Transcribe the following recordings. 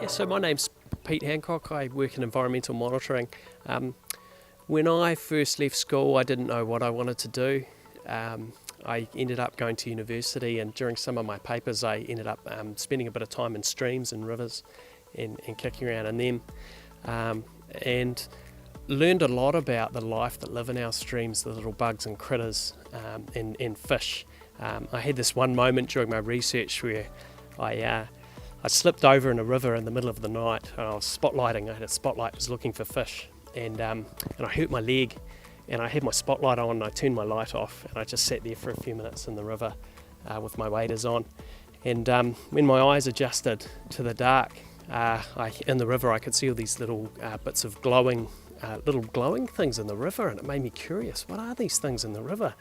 Yeah, so my name's Pete Hancock. I work in environmental monitoring. When I first left school, I didn't know what I wanted to do. I ended up going to university, and during some of my papers I ended up spending a bit of time in streams and rivers and kicking around in them, and learned a lot about the life that live in our streams, the little bugs and critters and fish. I had this one moment during my research where I slipped over in a river in the middle of the night, and I was spotlighting. I had a spotlight, was looking for fish, and I hurt my leg, and I had my spotlight on, and I turned my light off, and I just sat there for a few minutes in the river with my waders on. And when my eyes adjusted to the dark, in the river I could see all these little bits of glowing things in the river, and it made me curious. What are these things in the river?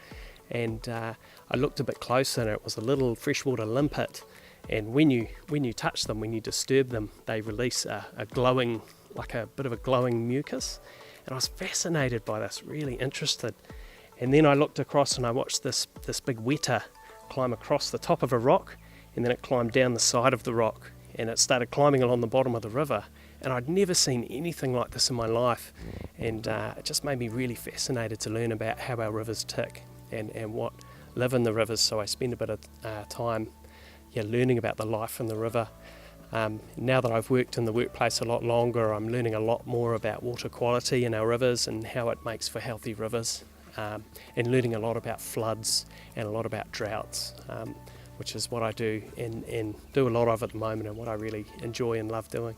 And I looked a bit closer, and it was a little freshwater limpet. And when you touch them, when you disturb them, they release a glowing, like a bit of a glowing mucus. And I was fascinated by this, really interested. And then I looked across and I watched this big weta climb across the top of a rock, and then it climbed down the side of the rock, and it started climbing along the bottom of the river. And I'd never seen anything like this in my life. And it just made me really fascinated to learn about how our rivers tick and what live in the rivers. So I spend a bit of time learning about the life in the river. Now that I've worked in the workplace a lot longer, I'm learning a lot more about water quality in our rivers and how it makes for healthy rivers, and learning a lot about floods and a lot about droughts, which is what I do and do a lot of at the moment, and what I really enjoy and love doing.